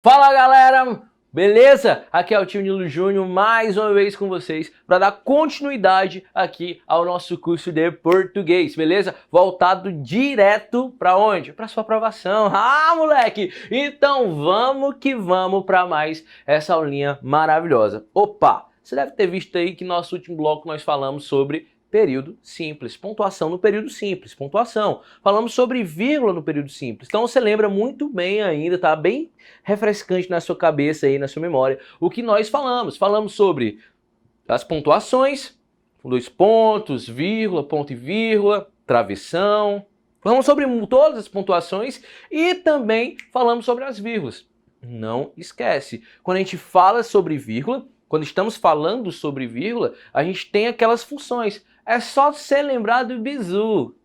Fala galera, beleza? Aqui é o Tio Nilo Júnior mais uma vez com vocês para dar continuidade aqui ao nosso curso de português, beleza? Voltado direto para onde? Para sua aprovação. Ah, moleque! Então vamos que vamos para mais essa aulinha maravilhosa. Opa! Você deve ter visto aí que no nosso último bloco nós falamos sobre período simples, pontuação no período simples, pontuação. Falamos sobre vírgula no período simples. Então você lembra muito bem ainda, tá bem refrescante na sua cabeça aí, na sua memória, o que nós falamos. Falamos sobre as pontuações, dois pontos, vírgula, ponto e vírgula, travessão. Falamos sobre todas as pontuações e também falamos sobre as vírgulas. Não esquece, quando a gente fala sobre vírgula, quando estamos falando sobre vírgula, a gente tem aquelas funções. É só você lembrar do bizu.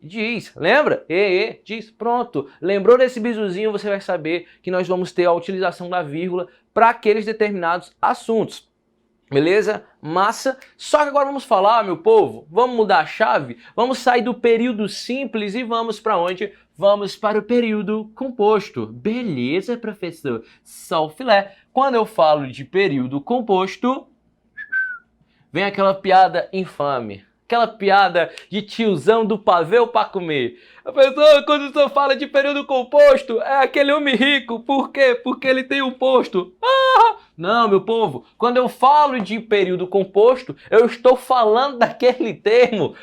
Diz. Lembra? Diz. Pronto. Lembrou desse bizuzinho, você vai saber que nós vamos ter a utilização da vírgula para aqueles determinados assuntos. Beleza? Massa. Só que agora vamos falar, meu povo, vamos mudar a chave, vamos sair do período simples e vamos para onde? Vamos para o período composto. Beleza, professor? Só o filé. Quando eu falo de período composto, vem aquela piada infame. Aquela piada de tiozão do pavê para comer. Professor, quando o senhor fala de período composto, é aquele homem rico. Por quê? Porque ele tem um posto. Não, meu povo, quando eu falo de período composto, eu estou falando daquele termo,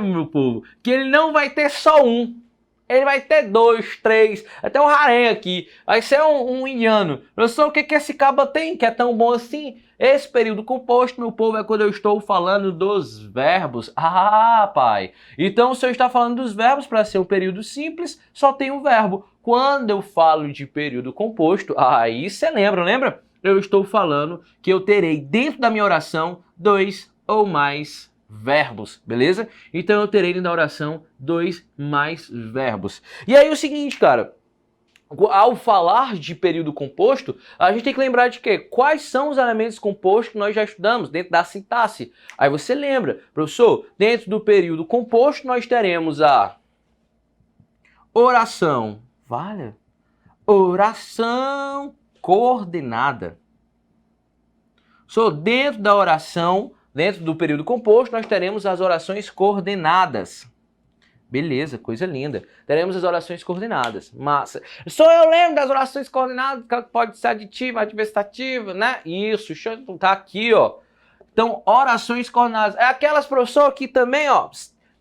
meu povo, que ele não vai ter só um. Ele vai ter dois, três, até um harém aqui. Vai ser um indiano. Professor, o que esse caba tem que é tão bom assim? Esse período composto, meu povo, é quando eu estou falando dos verbos. Ah, pai. Então, se eu estar falando dos verbos para ser um período simples, só tem um verbo. Quando eu falo de período composto, aí você lembra? Eu estou falando que eu terei dentro da minha oração dois ou mais verbos, beleza? Então eu terei na oração dois mais verbos. E aí o seguinte, cara, ao falar de período composto, a gente tem que lembrar de quê? Quais são os elementos compostos que nós já estudamos dentro da sintaxe? Aí você lembra, professor, dentro do período composto nós teremos a oração, oração coordenada. Dentro da oração, dentro do período composto, nós teremos as orações coordenadas. Beleza, coisa linda. Teremos as orações coordenadas. Massa. Só eu lembro das orações coordenadas, que pode ser aditiva, adversativa, né? Isso, deixa eu botar aqui, ó. Então, orações coordenadas. É aquelas, professor, que também, ó,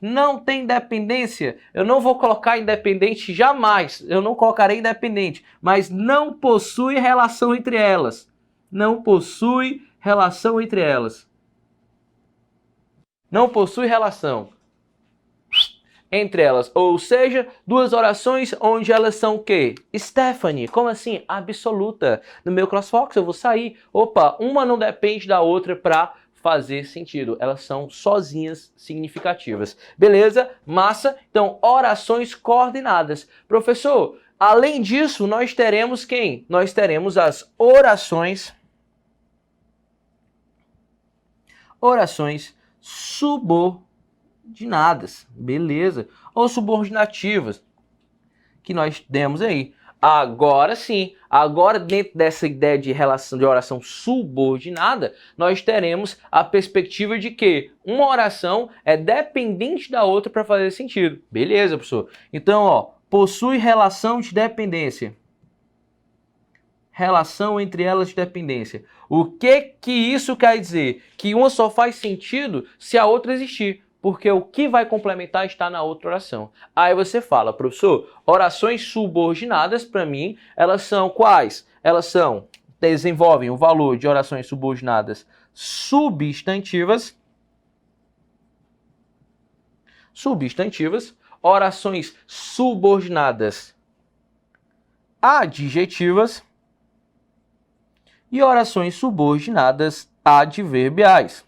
não tem dependência. Eu não vou colocar independente jamais. Eu não colocarei independente. Mas não possui relação entre elas. Não possui relação entre elas. Não possui relação entre elas. Ou seja, duas orações onde elas são o quê? Stephanie, como assim? Absoluta. No meu CrossFox eu vou sair. Opa, uma não depende da outra para fazer sentido. Elas são sozinhas significativas. Beleza? Massa? Então, orações coordenadas. Professor, além disso, nós teremos quem? Nós teremos as orações subordinadas, beleza? Ou subordinativas, que nós demos aí. Agora sim, agora dentro dessa ideia de relação de oração subordinada, nós teremos a perspectiva de que uma oração é dependente da outra para fazer sentido. Beleza, professor? Então, ó, possui relação de dependência. Relação entre elas de dependência. O que isso quer dizer? Que uma só faz sentido se a outra existir, porque o que vai complementar está na outra oração. Aí você fala, professor, orações subordinadas, para mim, elas são quais? Elas desenvolvem o valor de orações subordinadas substantivas, orações subordinadas adjetivas, e orações subordinadas adverbiais.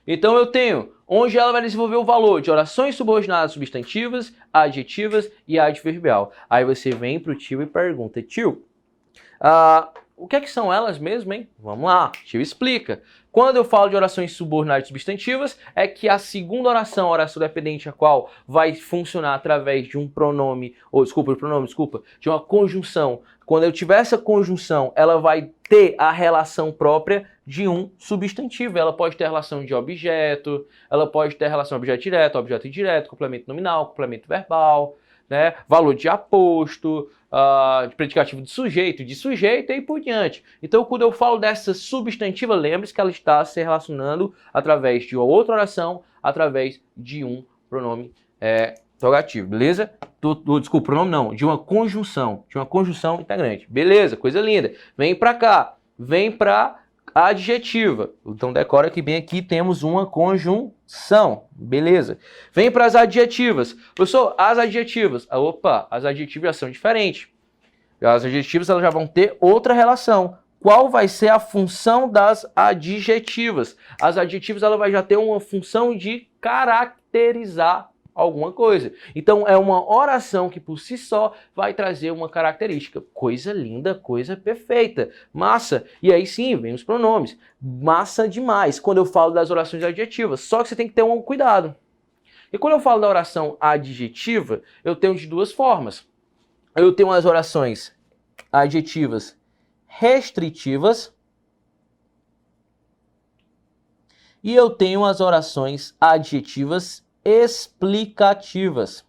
Então eu tenho onde ela vai desenvolver o valor de orações subordinadas substantivas, adjetivas e adverbial. Aí você vem para o tio e pergunta, tio, O que é que são elas mesmo, hein? Vamos lá, Tio explica. Quando eu falo de orações subordinadas substantivas, é que a segunda oração, a oração dependente, a qual vai funcionar através de um pronome, de uma conjunção. Quando eu tiver essa conjunção, ela vai ter a relação própria de um substantivo. Ela pode ter relação de objeto, ela pode ter relação objeto direto, objeto indireto, complemento nominal, complemento verbal, né? Valor de aposto, de predicativo de sujeito e aí por diante. Então, quando eu falo dessa substantiva, lembre-se que ela está se relacionando através de uma outra oração, através de um pronome interrogativo, beleza? Desculpa, pronome não, de uma conjunção integrante. Beleza, coisa linda. Vem pra cá, vem pra adjetiva. Então decora que bem aqui temos uma conjunção, beleza? Vem para as adjetivas. Professor, as adjetivas. As adjetivas já são diferentes. As adjetivas elas já vão ter outra relação. Qual vai ser a função das adjetivas? As adjetivas ela vai já ter uma função de caracterizar alguma coisa. Então é uma oração que por si só vai trazer uma característica. Coisa linda, coisa perfeita. Massa. E aí sim, vem os pronomes. Massa demais quando eu falo das orações adjetivas. Só que você tem que ter um cuidado. E quando eu falo da oração adjetiva, eu tenho de duas formas. Eu tenho as orações adjetivas restritivas e eu tenho as orações adjetivas explicativas.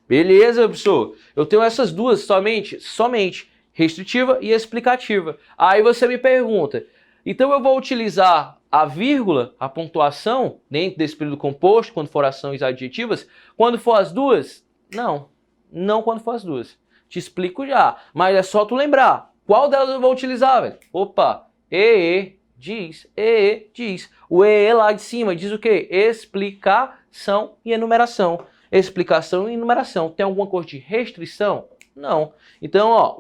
Beleza, professor? Eu tenho essas duas somente restritiva e explicativa. Aí você me pergunta, então eu vou utilizar a vírgula, a pontuação, dentro desse período composto, quando for orações adjetivas, quando for as duas? Não quando for as duas. Te explico já, mas é só tu lembrar. Qual delas eu vou utilizar, velho? Diz. O EE lá de cima diz o quê? Explicação e enumeração. Explicação e enumeração. Tem alguma coisa de restrição? Não. Então, ó,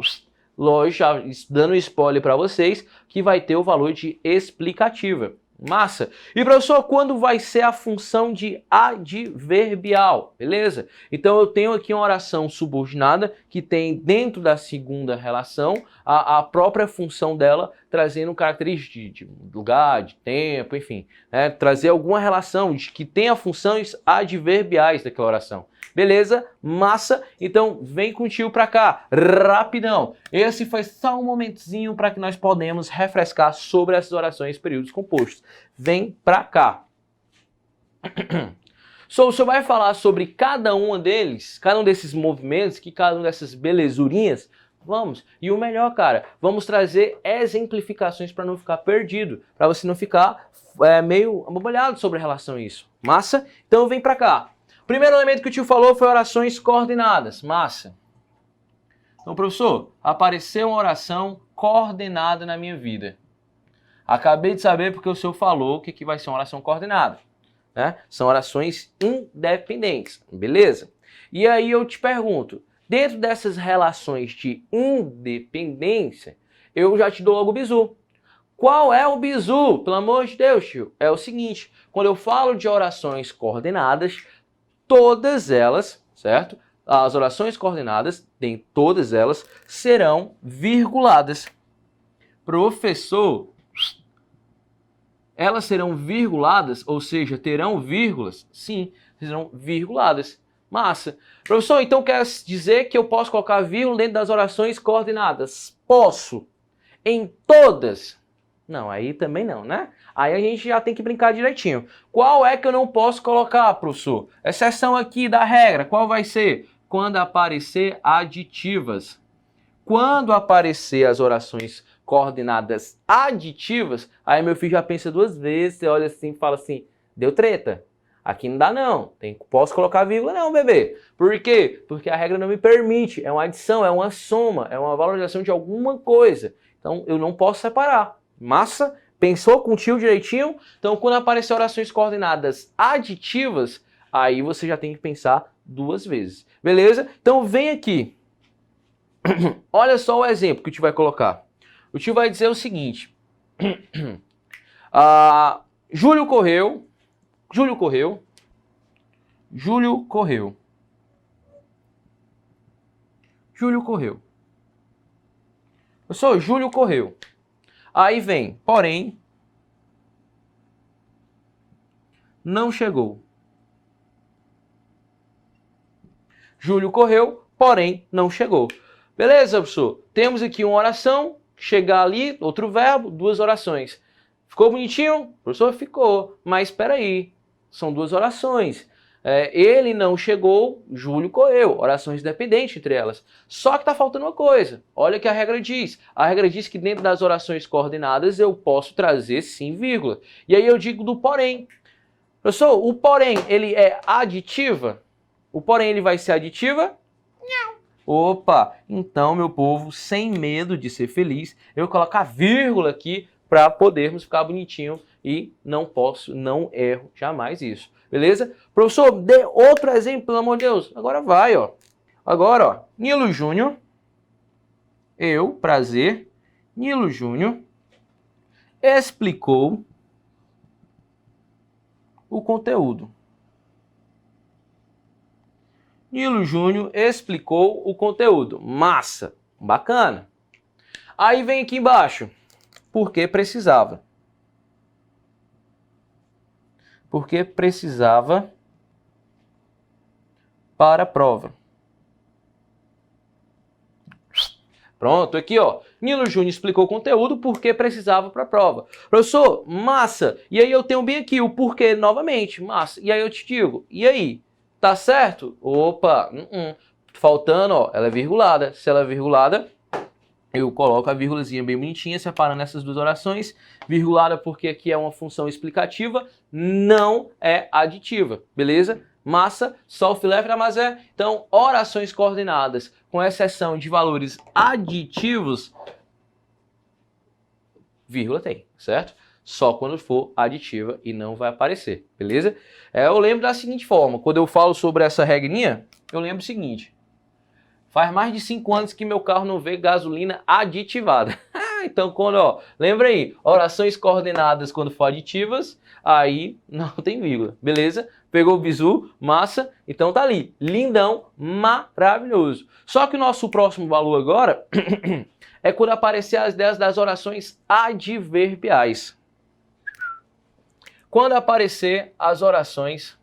lógico, já dando spoiler para vocês, que vai ter o valor de explicativa. Massa. E professor, quando vai ser a função de adverbial? Beleza? Então eu tenho aqui uma oração subordinada que tem dentro da segunda relação a própria função dela, trazendo características de lugar, de tempo, enfim, né? Trazer alguma relação de que tenha funções adverbiais daquela oração. Beleza? Massa. Então vem contigo pra cá, rapidão. Esse foi só um momentozinho para que nós podemos refrescar sobre essas orações períodos compostos. Vem pra cá. O senhor vai falar sobre cada um deles, cada um desses movimentos, cada uma dessas belezurinhas. Vamos. E o melhor, cara, vamos trazer exemplificações para não ficar perdido, para você não ficar meio abobalhado sobre relação a isso. Massa? Então vem pra cá. O primeiro elemento que o tio falou foi orações coordenadas. Massa. Então, professor, apareceu uma oração coordenada na minha vida. Acabei de saber porque o senhor falou que vai ser uma oração coordenada, né? São orações independentes, beleza? E aí eu te pergunto, dentro dessas relações de independência, eu já te dou logo o bizu. Qual é o bizu? Pelo amor de Deus, tio. É o seguinte, quando eu falo de orações coordenadas, todas elas, certo? As orações coordenadas, todas elas, serão virguladas. Professor, elas serão virguladas, ou seja, terão vírgulas? Sim, serão virguladas. Massa. Professor, então quer dizer que eu posso colocar vírgula dentro das orações coordenadas? Posso. Em todas? Não, aí também não, né? Aí a gente já tem que brincar direitinho. Qual é que eu não posso colocar, professor? Exceção aqui da regra, qual vai ser? Quando aparecer aditivas. Quando aparecer as orações coordenadas aditivas, aí meu filho já pensa duas vezes, você olha assim e fala assim, deu treta. Aqui não dá não, posso colocar vírgula não, bebê. Por quê? Porque a regra não me permite, é uma adição, é uma soma, é uma valorização de alguma coisa. Então eu não posso separar. Massa? Pensou contigo direitinho? Então quando aparecer orações coordenadas aditivas, aí você já tem que pensar duas vezes. Beleza? Então vem aqui. Olha só o exemplo que o tio vai colocar. O tio vai dizer o seguinte. Júlio correu. Professor, Júlio correu. Aí vem, porém, não chegou. Júlio correu, porém, não chegou. Beleza, professor? Temos aqui uma oração, chegar ali, outro verbo, duas orações. Ficou bonitinho? Professor, ficou. Mas espera aí, são duas orações. Ele não chegou, Júlio correu. Orações dependentes entre elas. Só que está faltando uma coisa. Olha o que a regra diz. A regra diz que dentro das orações coordenadas eu posso trazer sim vírgula. E aí eu digo do porém. Professor, o porém, ele é aditiva? O porém, ele vai ser aditiva? Não. Opa, então, meu povo, sem medo de ser feliz, eu vou colocar vírgula aqui para podermos ficar bonitinho e não erro jamais isso. Beleza? Professor, dê outro exemplo, pelo amor de Deus. Agora vai, ó. Agora, ó. Nilo Júnior. Prazer. Nilo Júnior explicou o conteúdo. Nilo Júnior explicou o conteúdo. Massa. Bacana. Aí vem aqui embaixo. Porque precisava. Porque precisava para a prova. Pronto, aqui ó. Nilo Júnior explicou o conteúdo porque precisava para a prova. Professor, massa. E aí eu tenho bem aqui o porquê novamente. Massa. E aí eu te digo, e aí? Tá certo? Opa, faltando, ó, ela é virgulada. Se ela é virgulada, eu coloco a vírgulazinha bem bonitinha, separando essas duas orações. Virgulada porque aqui é uma função explicativa, não é aditiva, beleza? Massa, só o filé para mazé. Então, orações coordenadas, com exceção de valores aditivos, vírgula tem, certo? Só quando for aditiva e não vai aparecer, beleza? Eu lembro da seguinte forma, quando eu falo sobre essa regrinha, eu lembro o seguinte. Faz mais de 5 anos que meu carro não vê gasolina aditivada. Então, lembra aí, orações coordenadas quando for aditivas, aí não tem vírgula, beleza? Pegou o bizu, massa, então tá ali, lindão, maravilhoso. Só que o nosso próximo valor agora é quando aparecer as ideias das orações adverbiais. Quando aparecer as orações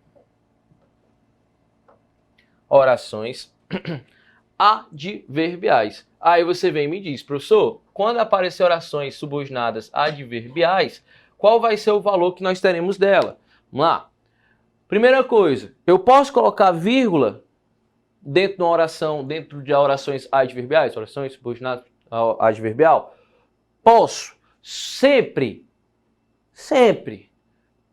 adverbiais. Aí você vem e me diz, professor, quando aparecer orações subordinadas adverbiais, qual vai ser o valor que nós teremos dela? Vamos lá. Primeira coisa, eu posso colocar vírgula dentro de uma oração, dentro de orações adverbiais, orações subordinadas adverbial? Posso. Sempre. Sempre.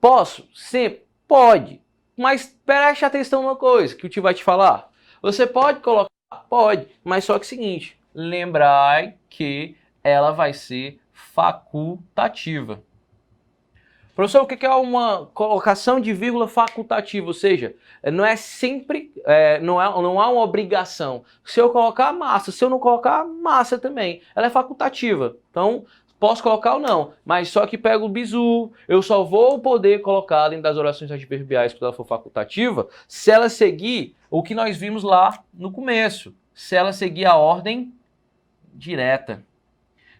Posso? Sempre. Pode. Mas preste atenção numa coisa que o tio vai te falar. Você pode colocar? Pode, mas só que é o seguinte, lembrai que ela vai ser facultativa. Professor, o que é uma colocação de vírgula facultativa? Ou seja, não é sempre, não há uma obrigação. Se eu colocar, massa. Se eu não colocar, massa também. Ela é facultativa. Então, posso colocar ou não, mas só que pego o bizu, eu só vou poder colocar dentro das orações adverbiais quando ela for facultativa, se ela seguir o que nós vimos lá no começo, se ela seguir a ordem direta.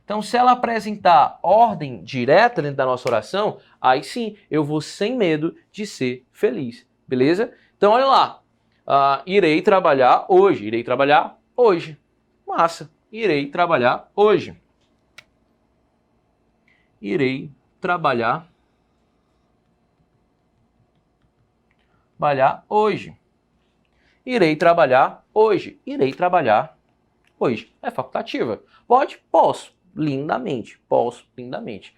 Então, se ela apresentar ordem direta dentro da nossa oração, aí sim, eu vou sem medo de ser feliz, beleza? Então, olha lá, irei trabalhar hoje, irei trabalhar hoje, massa, irei trabalhar hoje. Irei trabalhar hoje. Irei trabalhar hoje. Irei trabalhar hoje. É facultativa. Pode? Posso. Lindamente. Posso. Lindamente.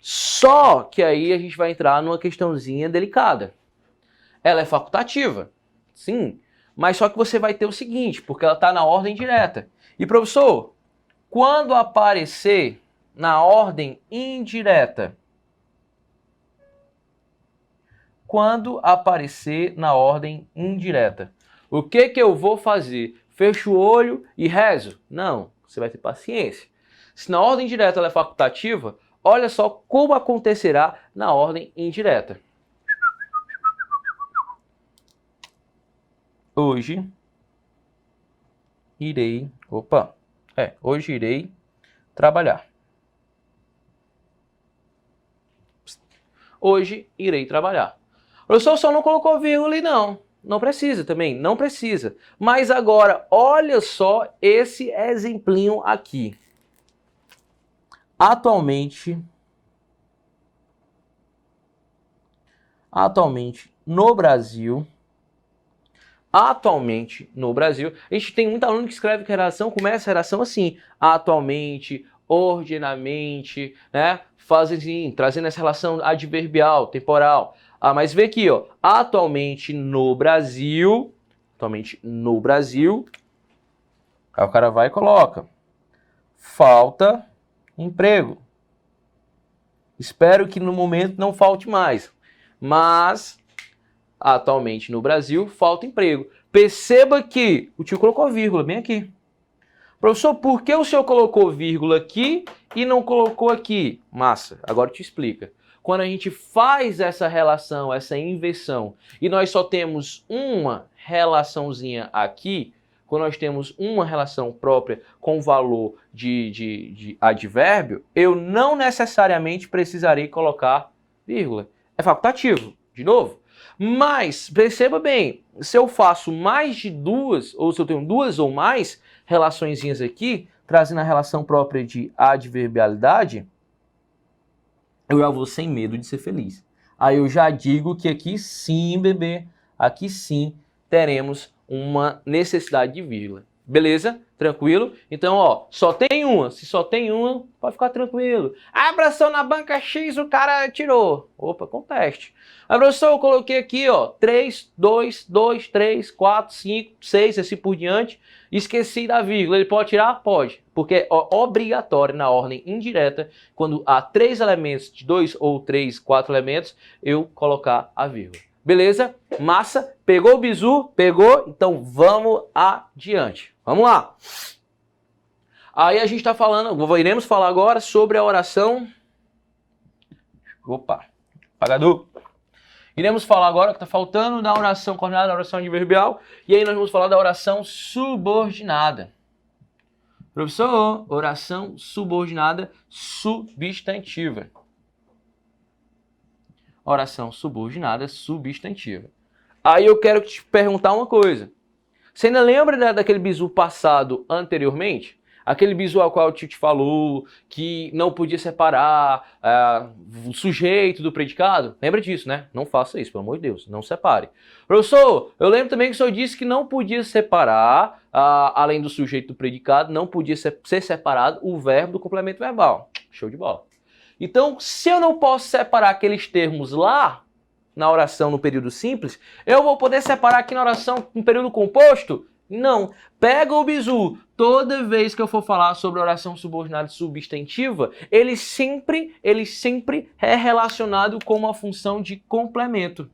Só que aí a gente vai entrar numa questãozinha delicada. Ela é facultativa. Sim. Mas só que você vai ter o seguinte, porque ela está na ordem direta. E professor, quando aparecer na ordem indireta. Quando aparecer na ordem indireta. O que eu vou fazer? Fecho o olho e rezo? Não, você vai ter paciência. Se na ordem direta ela é facultativa, olha só como acontecerá na ordem indireta. Hoje irei trabalhar. Hoje irei trabalhar. O professor só não colocou vírgula e não. Não precisa também, não precisa. Mas agora, olha só esse exemplinho aqui. Atualmente no Brasil, a gente tem muito aluno que escreve que a redação começa a redação assim, atualmente, ordinamente, né? Fazem assim, trazendo essa relação adverbial, temporal. Ah, mas vê aqui, ó, atualmente no Brasil, aí o cara vai e coloca, falta emprego. Espero que no momento não falte mais, mas atualmente no Brasil falta emprego. Perceba que o tio colocou vírgula bem aqui. Professor, por que o senhor colocou vírgula aqui e não colocou aqui? Massa, agora eu te explica. Quando a gente faz essa relação, essa inversão, e nós só temos uma relaçãozinha aqui, quando nós temos uma relação própria com valor de advérbio, eu não necessariamente precisarei colocar vírgula. É facultativo, de novo. Mas, perceba bem, se eu faço mais de duas, ou se eu tenho duas ou mais relaçõezinhas aqui, trazendo a relação própria de adverbialidade, eu já vou sem medo de ser feliz. Aí eu já digo que aqui sim, bebê, aqui sim teremos uma necessidade de vírgula. Beleza? Tranquilo? Então, ó, só tem uma. Se só tem uma, pode ficar tranquilo. Ah, professor, na banca X o cara tirou. Opa, conteste. Ah, professor, eu coloquei aqui, ó, 3, 2, 2, 3, 4, 5, 6, assim por diante. Esqueci da vírgula. Ele pode tirar? Pode. Porque é obrigatório na ordem indireta, quando há 3 elementos, de 2 ou 3, 4 elementos, eu colocar a vírgula. Beleza? Massa? Pegou o bizu? Pegou? Então vamos adiante. Vamos lá. Aí a gente está falando, iremos falar agora sobre a oração... Opa, apagador. Iremos falar agora, que está faltando, da oração coordenada, da oração adverbial. E aí nós vamos falar da oração subordinada. Professor, oração subordinada substantiva. Oração subordinada substantiva. Aí eu quero te perguntar uma coisa. Você ainda lembra daquele bizu passado anteriormente? Aquele bizu ao qual o tio te falou que não podia separar o sujeito do predicado? Lembra disso, né? Não faça isso, pelo amor de Deus. Não separe. Professor, eu lembro também que o senhor disse que não podia separar, além do sujeito do predicado, não podia ser separado o verbo do complemento verbal. Show de bola. Então, se eu não posso separar aqueles termos lá, na oração no período simples, eu vou poder separar aqui na oração no período composto? Não. Pega o bizu. Toda vez que eu for falar sobre oração subordinada substantiva, ele sempre é relacionado com uma função de complemento.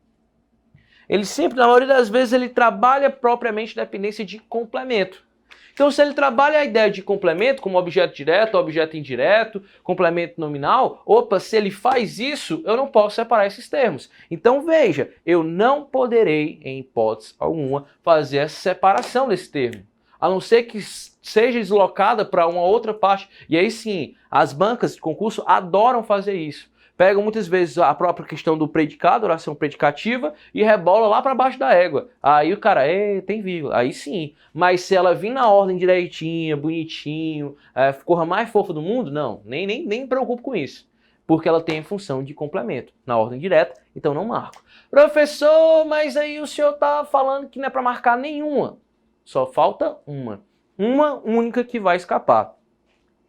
Ele sempre, na maioria das vezes, ele trabalha propriamente dependência de complemento. Então, se ele trabalha a ideia de complemento, como objeto direto, objeto indireto, complemento nominal, opa, se ele faz isso, eu não posso separar esses termos. Então, veja, eu não poderei, em hipótese alguma, fazer essa separação desse termo. A não ser que seja deslocada para uma outra parte. E aí sim, as bancas de concurso adoram fazer isso. Pegam muitas vezes a própria questão do predicado, oração predicativa, e rebola lá para baixo da égua. Aí o cara, tem vírgula. Aí sim. Mas se ela vir na ordem direitinha, bonitinho, corra mais fofa do mundo, não. Nem me preocupo com isso. Porque ela tem a função de complemento na ordem direta, então não marco. Professor, mas aí o senhor tá falando que não é para marcar nenhuma. Só falta uma. Uma única que vai escapar.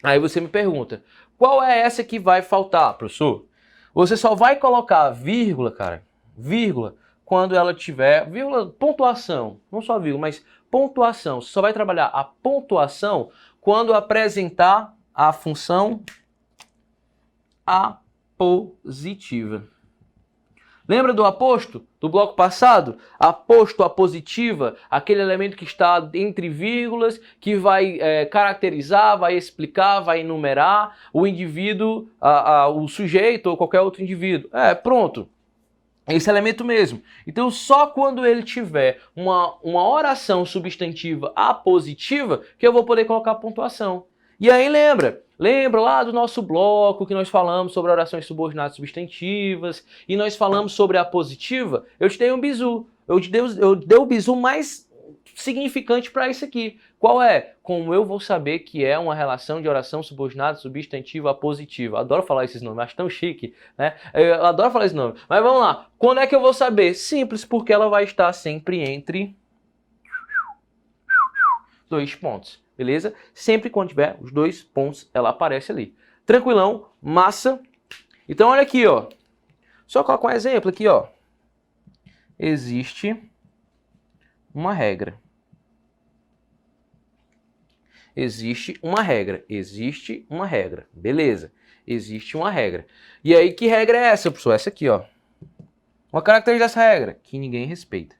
Aí você me pergunta, qual é essa que vai faltar, professor? Você só vai colocar vírgula, cara, vírgula, quando ela tiver, vírgula, pontuação, não só vírgula, mas pontuação. Você só vai trabalhar a pontuação quando apresentar a função apositiva. Lembra do aposto do bloco passado? Aposto, apositiva, aquele elemento que está entre vírgulas, que vai caracterizar, vai explicar, vai enumerar o indivíduo, o sujeito ou qualquer outro indivíduo. Pronto. Esse elemento mesmo. Então, só quando ele tiver uma oração substantiva apositiva que eu vou poder colocar pontuação. E aí lembra lá do nosso bloco que nós falamos sobre orações subordinadas substantivas e nós falamos sobre a positiva? Eu te dei um bizu. Eu dei o bizu mais significante para isso aqui. Qual é? Como eu vou saber que é uma relação de oração subordinada substantiva positiva? Adoro falar esses nomes, acho tão chique, né? Eu adoro falar esse nome. Mas vamos lá. Quando é que eu vou saber? Simples, porque ela vai estar sempre entre dois pontos, beleza? Sempre quando tiver os dois pontos, ela aparece ali. Tranquilão, massa. Então olha aqui, ó. Só colocar um exemplo aqui, ó. Existe uma regra. Existe uma regra. Existe uma regra. Beleza. Existe uma regra. E aí, que regra é essa, professor? Essa aqui, ó. Uma característica dessa regra, que ninguém respeita.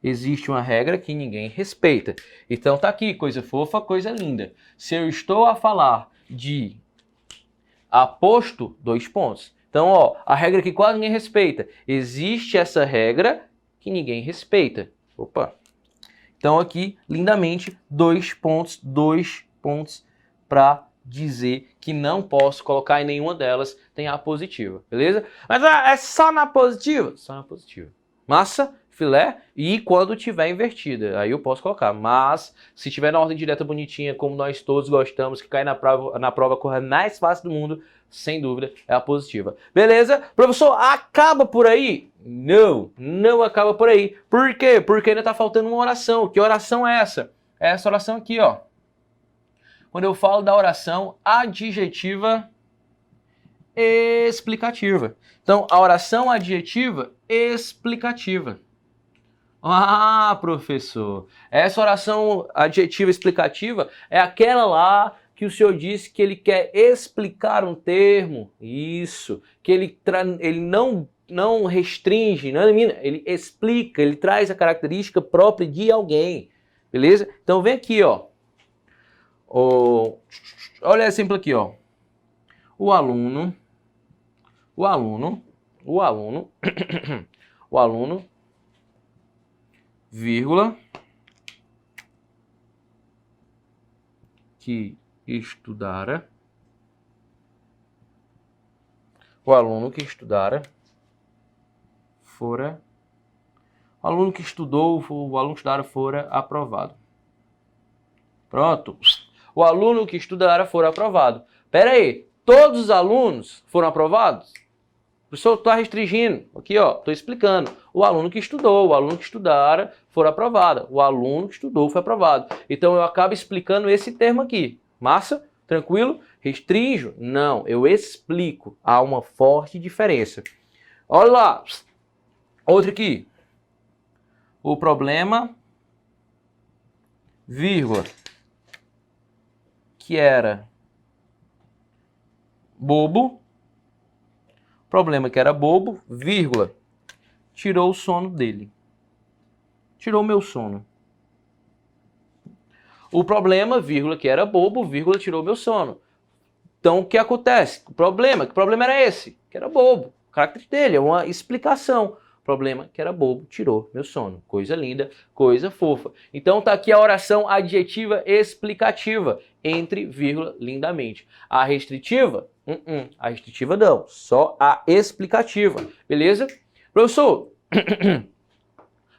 Existe uma regra que ninguém respeita. Então tá aqui, coisa fofa, coisa linda. Se eu estou a falar de aposto, dois pontos. Então, ó, a regra que quase ninguém respeita. Existe essa regra que ninguém respeita. Opa. Então aqui, lindamente, dois pontos para dizer que não posso colocar em nenhuma delas tem a positiva, beleza? Mas é só na positiva? Só na positiva. Massa, filé, e quando tiver invertida, aí eu posso colocar. Mas, se tiver na ordem direta bonitinha, como nós todos gostamos, que cai na prova corra mais fácil do mundo, sem dúvida, é a positiva. Beleza? Professor, acaba por aí? Não, não acaba por aí. Por quê? Porque ainda está faltando uma oração. Que oração é essa? É essa oração aqui, ó. Quando eu falo da oração adjetiva explicativa. Então, a oração adjetiva explicativa. Ah, professor, essa oração adjetiva explicativa é aquela lá que o senhor disse que ele quer explicar um termo. Isso, que ele não restringe, não elimina, ele explica, ele traz a característica própria de alguém. Beleza? Então vem aqui, ó. Olha o exemplo aqui, ó. O aluno, vírgula, que estudara, o aluno que estudou, fora aprovado. Pronto. O aluno que estudara fora aprovado. Pera aí, todos os alunos foram aprovados? O professor está restringindo. Aqui, ó, estou explicando. O aluno que estudou, o aluno que estudara, foram aprovados. O aluno que estudou foi aprovado. Então, eu acabo explicando esse termo aqui. Massa? Tranquilo? Restringo? Não, eu explico. Há uma forte diferença. Olha lá. Outro aqui. O problema, vírgula, que era bobo, problema que era bobo, vírgula, tirou o sono dele. Tirou meu sono. O problema, vírgula, que era bobo, vírgula, tirou meu sono. Então, o que acontece? Que problema era esse? Que era bobo. O caráter dele é uma explicação. Problema que era bobo, tirou meu sono. Coisa linda, coisa fofa. Então tá aqui a oração adjetiva explicativa, entre vírgula, lindamente. A restritiva? A restritiva não, só a explicativa. Beleza? Professor,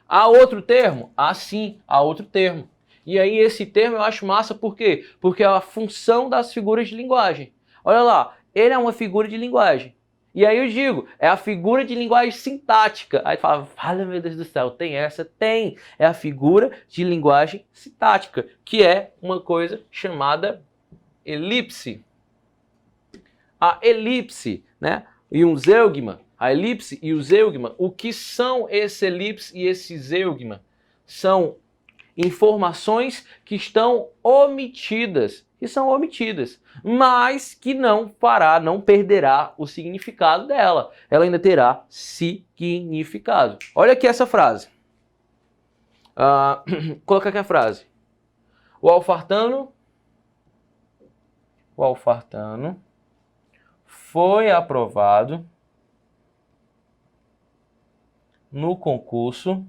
há outro termo? Sim, há outro termo. E aí esse termo eu acho massa, por quê? Porque é a função das figuras de linguagem. Olha lá, ele é uma figura de linguagem. E aí eu digo, é a figura de linguagem sintática. Aí tu fala, fala, meu Deus do céu, tem essa? Tem. É a figura de linguagem sintática, que é uma coisa chamada elipse. A elipse, né? E um zeugma. A elipse e o zeugma. O que são esse elipse e esse zeugma? São informações que estão omitidas. Mas que não perderá o significado dela. Ela ainda terá significado. Olha aqui essa frase. Coloca aqui a frase. O alfartano foi aprovado no concurso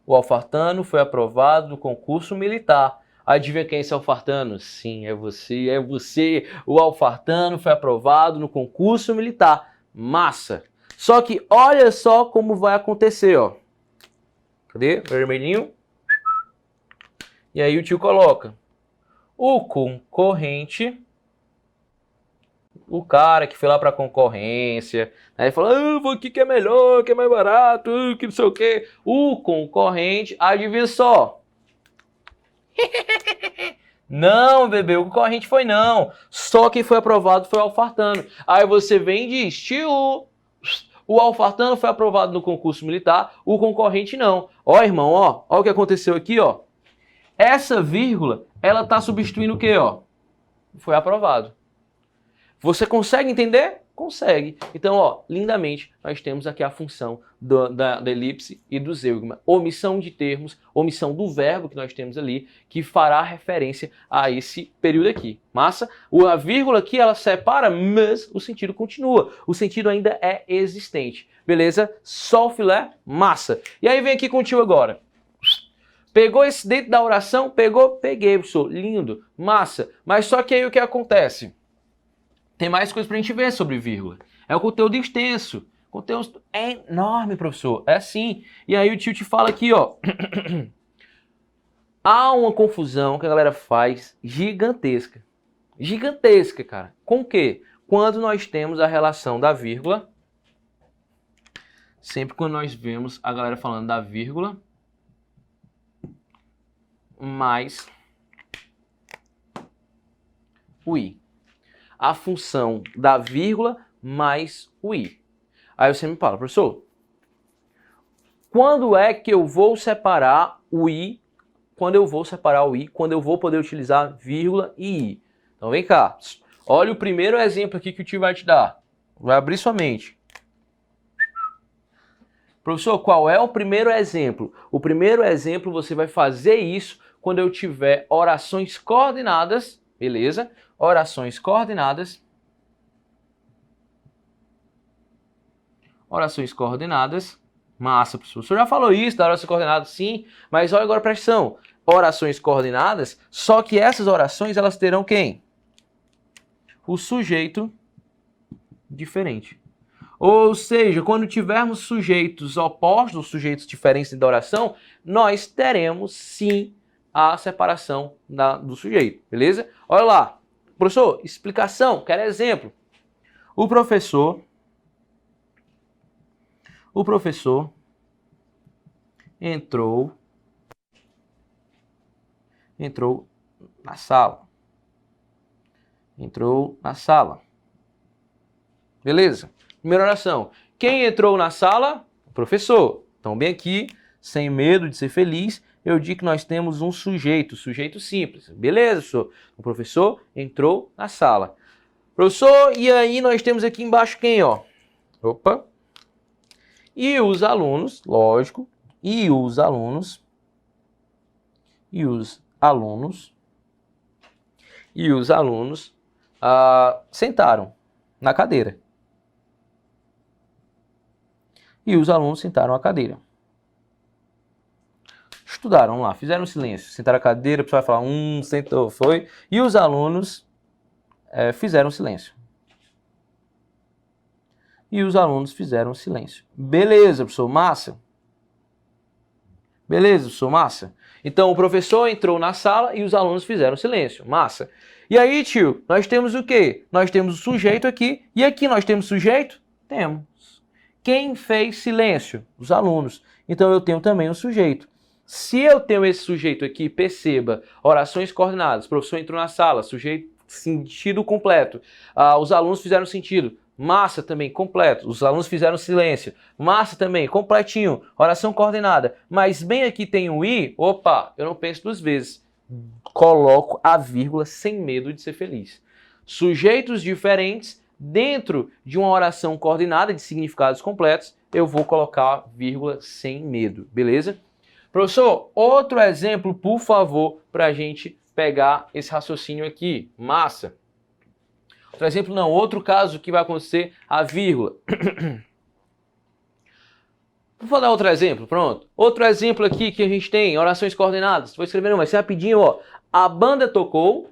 O Alfartano foi aprovado no concurso militar. Adivinha quem é esse Alfartano? Sim, é você, é você. O Alfartano foi aprovado no concurso militar. Massa! Só que olha só como vai acontecer, ó. Cadê? Vermelhinho. E aí o tio coloca. O concorrente, o cara que foi lá para a concorrência, aí fala, eu vou aqui que é melhor, que é mais barato, que não sei o quê. O concorrente, adivinha só. Não, bebê, o concorrente foi não. Só quem foi aprovado foi o Alfartano. Aí você vem e diz, tio, o Alfartano foi aprovado no concurso militar, o concorrente não. Ó, irmão, ó o que aconteceu aqui, ó. Essa vírgula, ela tá substituindo o quê, ó? Foi aprovado. Você consegue entender? Consegue. Então, ó, lindamente, nós temos aqui a função da elipse e do zeugma. Omissão de termos, omissão do verbo que nós temos ali, que fará referência a esse período aqui. Massa? A vírgula aqui, ela separa, mas o sentido continua. O sentido ainda é existente. Beleza? Só o filé, massa. E aí vem aqui contigo agora. Pegou esse dentro da oração? Pegou? Peguei, professor. Lindo, massa. Mas só que aí o que acontece? Tem mais coisa pra gente ver sobre vírgula. É o conteúdo extenso. O conteúdo é enorme, professor. É assim. E aí o tio te fala aqui, ó. Há uma confusão que a galera faz gigantesca. Gigantesca, cara. Com o quê? Quando nós temos a relação da vírgula. Sempre quando nós vemos a galera falando da vírgula mais o i. A função da vírgula mais o i. Aí você me fala, professor, quando é que eu vou separar o i? Quando eu vou separar o i? Quando eu vou poder utilizar vírgula e i? Então vem cá. Olha o primeiro exemplo aqui que o tio vai te dar. Vai abrir sua mente. Professor, qual é o primeiro exemplo? O primeiro exemplo você vai fazer isso quando eu tiver orações coordenadas, beleza? Orações coordenadas. Orações coordenadas. Massa, professor. O senhor já falou isso da oração coordenada, sim. Mas olha agora, presta atenção. Orações coordenadas, só que essas orações, elas terão quem? O sujeito diferente. Ou seja, quando tivermos sujeitos opostos, sujeitos diferentes da oração, nós teremos, sim, a separação do sujeito, beleza? Olha lá. Professor, explicação, quero exemplo. O professor entrou na sala. Entrou na sala. Beleza? Primeira oração. Quem entrou na sala? O professor. Então, bem aqui, sem medo de ser feliz, eu digo que nós temos um sujeito simples. Beleza, professor? O professor entrou na sala. Professor, e aí nós temos aqui embaixo quem, ó? Opa. E os alunos, lógico, e os alunos sentaram na cadeira. E os alunos sentaram à cadeira. Estudaram lá, fizeram silêncio. Sentaram à cadeira, o pessoal vai falar, sentou, foi. E os alunos fizeram silêncio. E os alunos fizeram silêncio. Beleza, professor, massa? Beleza, professor, massa? Então, o professor entrou na sala e os alunos fizeram silêncio. Massa. E aí, tio, nós temos o quê? Nós temos o sujeito aqui. E aqui nós temos sujeito? Temos. Quem fez silêncio? Os alunos. Então, eu tenho também um sujeito. Se eu tenho esse sujeito aqui, perceba, orações coordenadas, o professor entrou na sala, sujeito, sentido completo. Os alunos fizeram sentido. Massa também, completo. Os alunos fizeram silêncio. Massa também, completinho. Oração coordenada. Mas bem aqui tem um i. Opa, eu não penso duas vezes. Coloco a vírgula sem medo de ser feliz. Sujeitos diferentes, dentro de uma oração coordenada de significados completos, eu vou colocar vírgula sem medo. Beleza? Professor, outro exemplo, por favor, para a gente pegar esse raciocínio aqui. Massa. Outro exemplo não, outro caso que vai acontecer, a vírgula. Vou dar outro exemplo, pronto. Outro exemplo aqui que a gente tem, orações coordenadas. Vou escrever não, vai ser rapidinho, ó. A banda tocou,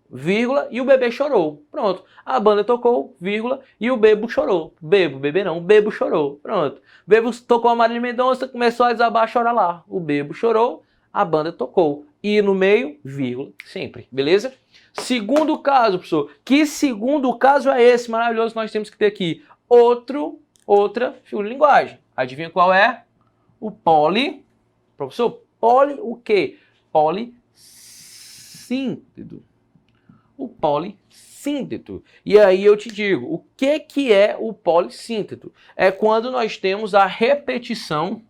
vírgula, e o bebê chorou. Pronto. A banda tocou, vírgula, e o bebo chorou. Bebê não, bebo chorou. Pronto. Bebo tocou a Marília Mendonça, começou a desabar a chorar lá. O bebo chorou, a banda tocou. E no meio, vírgula, sempre. Beleza? Segundo caso, professor. Que segundo caso é esse maravilhoso que nós temos que ter aqui? Outra figura de linguagem. Adivinha qual é? O professor, o quê? Polissínteto. O polissínteto. E aí eu te digo, o que é o polissínteto? É quando nós temos a repetição.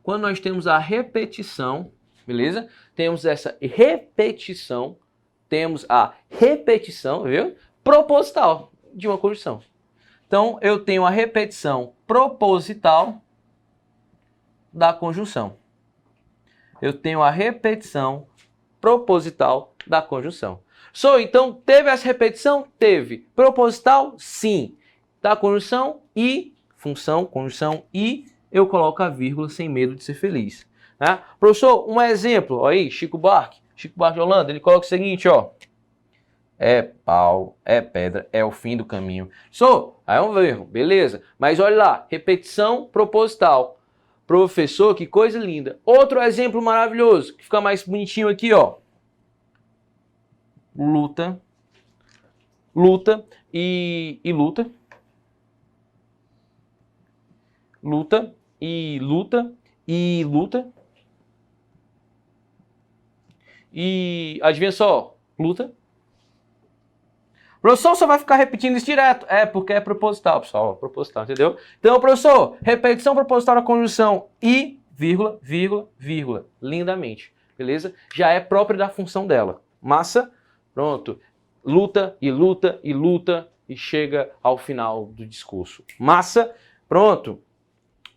Quando nós temos a repetição, beleza? Temos essa repetição, viu? Proposital de uma conjunção. Então, eu tenho a repetição proposital da conjunção. Eu tenho a repetição proposital da conjunção. Então, teve essa repetição? Teve. Proposital? Sim. Da conjunção e função, conjunção e eu coloco a vírgula sem medo de ser feliz. Né? Professor, um exemplo. Olha aí, Chico Buarque de Holanda, ele coloca o seguinte, ó. É pau, é pedra, é o fim do caminho. Aí é um erro, beleza. Mas olha lá, repetição proposital. Professor, que coisa linda. Outro exemplo maravilhoso, que fica mais bonitinho aqui, ó. Luta e luta. Luta e luta e luta. E adivinha só, luta. Professor, você vai ficar repetindo isso direto. É, porque é proposital, pessoal. Proposital, entendeu? Então, professor, repetição proposital da conjunção e, vírgula, vírgula, vírgula. Lindamente. Beleza? Já é própria da função dela. Massa? Pronto. Luta e luta e luta e chega ao final do discurso. Massa? Pronto.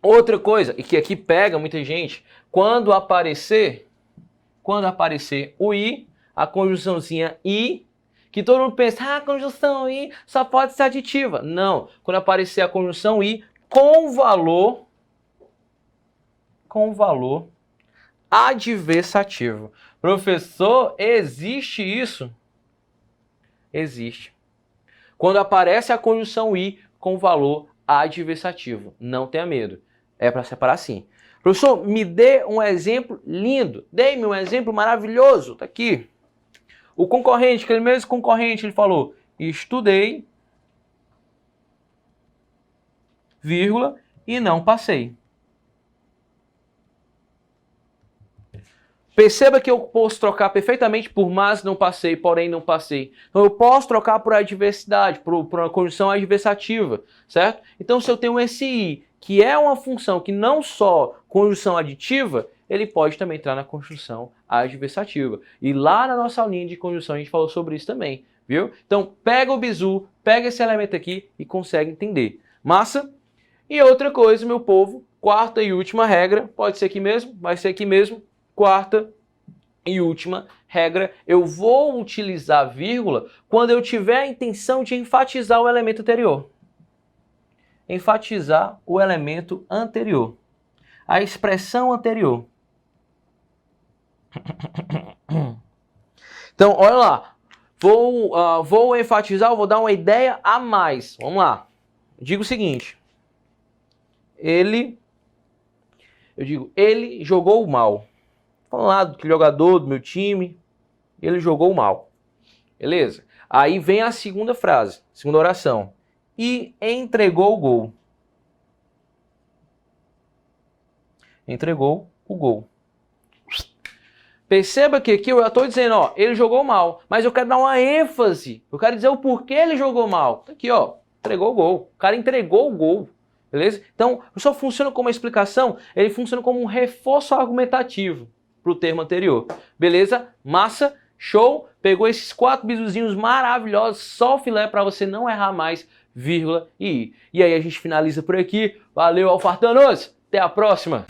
Outra coisa, e que aqui pega muita gente, quando aparecer o i, a conjunçãozinha i, que todo mundo pensa, a conjunção i só pode ser aditiva. Não, quando aparecer a conjunção i com valor adversativo. Professor, existe isso? Existe. Quando aparece a conjunção i com valor adversativo. Não tenha medo. É para separar sim. Professor, me dê um exemplo lindo. Dê-me um exemplo maravilhoso. Tá aqui. O concorrente, aquele mesmo concorrente, ele falou, estudei, vírgula, e não passei. Perceba que eu posso trocar perfeitamente por mas não passei, porém não passei. Então eu posso trocar por adversidade, por uma conjunção adversativa, certo? Então se eu tenho esse i, que é uma função que não só conjunção aditiva, ele pode também entrar na conjunção adversativa. E lá na nossa aulinha de conjunção a gente falou sobre isso também, viu? Então pega o bizu, pega esse elemento aqui e consegue entender. Massa? E outra coisa, meu povo, quarta e última regra, pode ser aqui mesmo, vai ser aqui mesmo, quarta e última regra, eu vou utilizar vírgula quando eu tiver a intenção de enfatizar o elemento anterior. Enfatizar o elemento anterior. A expressão anterior. Então, olha lá. Vou enfatizar, vou dar uma ideia a mais. Vamos lá. Digo o seguinte. Ele jogou mal. Vamos lá, do jogador do meu time. Ele jogou mal. Beleza? Aí vem a segunda frase, segunda oração. E entregou o gol. Entregou o gol. Perceba que aqui eu já estou dizendo, ó, ele jogou mal, mas eu quero dar uma ênfase. Eu quero dizer o porquê ele jogou mal. Aqui, ó, entregou o gol. O cara entregou o gol. Beleza? Então, só funciona como uma explicação, ele funciona como um reforço argumentativo para o termo anterior. Beleza? Massa? Show? Pegou esses 4 bizuzinhos maravilhosos, só o filé para você não errar mais, vírgula e i. E aí a gente finaliza por aqui. Valeu, alfartanos! Até a próxima!